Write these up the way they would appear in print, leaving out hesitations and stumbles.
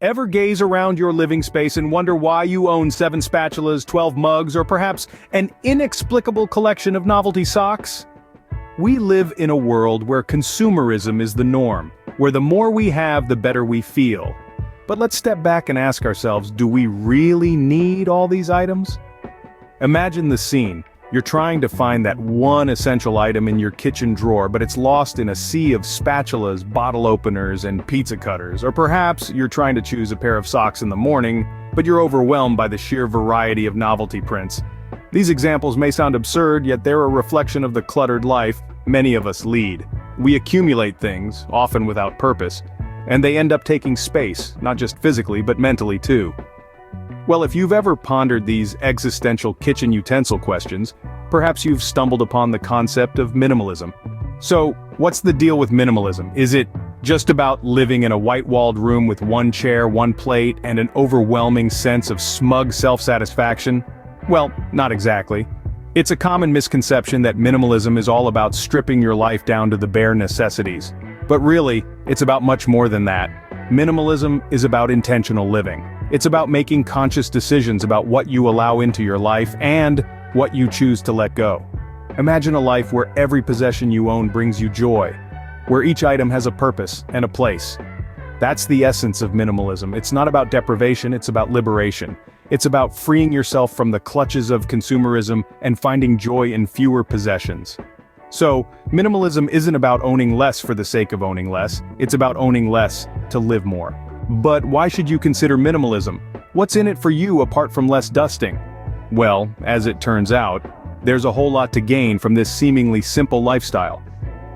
Ever gaze around your living space and wonder why you own 7 spatulas, 12 mugs, or perhaps an inexplicable collection of novelty socks? We live in a world where consumerism is the norm, where the more we have, the better we feel. But let's step back and ask ourselves, do we really need all these items? Imagine the scene. You're trying to find that one essential item in your kitchen drawer, but it's lost in a sea of spatulas, bottle openers, and pizza cutters. Or perhaps you're trying to choose a pair of socks in the morning, but you're overwhelmed by the sheer variety of novelty prints. These examples may sound absurd, yet they're a reflection of the cluttered life many of us lead. We accumulate things, often without purpose, and they end up taking space, not just physically but mentally too. Well, if you've ever pondered these existential kitchen utensil questions, perhaps you've stumbled upon the concept of minimalism. So, what's the deal with minimalism? Is it just about living in a white-walled room with one chair, one plate, and an overwhelming sense of smug self-satisfaction? Well, not exactly. It's a common misconception that minimalism is all about stripping your life down to the bare necessities. But really, it's about much more than that. Minimalism is about intentional living. It's about making conscious decisions about what you allow into your life and what you choose to let go. Imagine a life where every possession you own brings you joy, where each item has a purpose and a place. That's the essence of minimalism. It's not about deprivation, it's about liberation. It's about freeing yourself from the clutches of consumerism and finding joy in fewer possessions. So, minimalism isn't about owning less for the sake of owning less, it's about owning less to live more. But why should you consider minimalism? What's in it for you apart from less dusting? Well, as it turns out, there's a whole lot to gain from this seemingly simple lifestyle.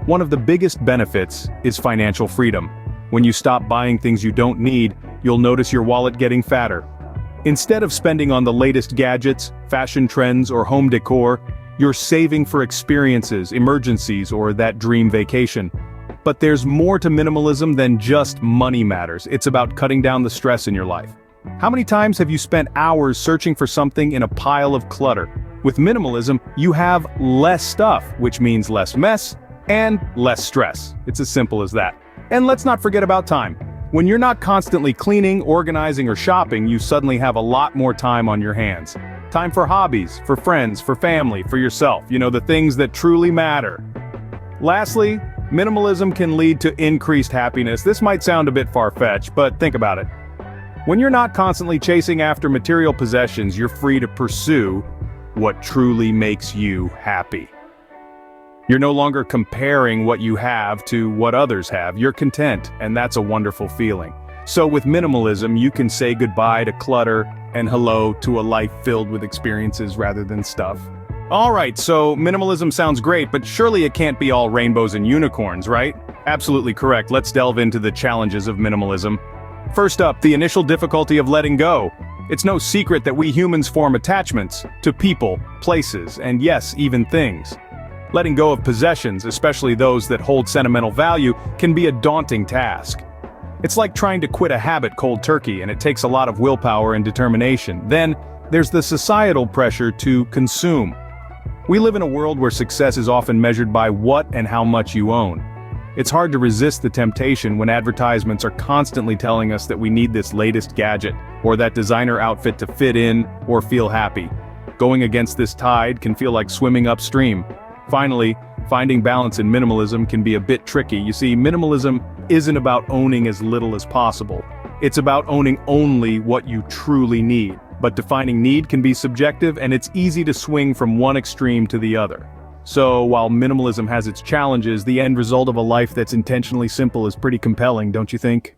One of the biggest benefits is financial freedom. When you stop buying things you don't need, you'll notice your wallet getting fatter. Instead of spending on the latest gadgets, fashion trends, or home decor, you're saving for experiences, emergencies, or that dream vacation. But there's more to minimalism than just money matters. It's about cutting down the stress in your life. How many times have you spent hours searching for something in a pile of clutter? With minimalism, you have less stuff, which means less mess and less stress. It's as simple as that. And let's not forget about time. When you're not constantly cleaning, organizing, or shopping, you suddenly have a lot more time on your hands. Time for hobbies, for friends, for family, for yourself. The things that truly matter. Lastly, minimalism can lead to increased happiness. This might sound a bit far-fetched, but think about it. When you're not constantly chasing after material possessions, you're free to pursue what truly makes you happy. You're no longer comparing what you have to what others have. You're content, and that's a wonderful feeling. So with minimalism, you can say goodbye to clutter and hello to a life filled with experiences rather than stuff. Alright, so minimalism sounds great, but surely it can't be all rainbows and unicorns, right? Absolutely correct. Let's delve into the challenges of minimalism. First up, the initial difficulty of letting go. It's no secret that we humans form attachments to people, places, and yes, even things. Letting go of possessions, especially those that hold sentimental value, can be a daunting task. It's like trying to quit a habit cold turkey, and it takes a lot of willpower and determination. Then, there's the societal pressure to consume. We live in a world where success is often measured by what and how much you own. It's hard to resist the temptation when advertisements are constantly telling us that we need this latest gadget, or that designer outfit to fit in or feel happy. Going against this tide can feel like swimming upstream. Finally, finding balance in minimalism can be a bit tricky. You see, minimalism isn't about owning as little as possible. It's about owning only what you truly need. But defining need can be subjective, and it's easy to swing from one extreme to the other. So, while minimalism has its challenges, the end result of a life that's intentionally simple is pretty compelling, don't you think?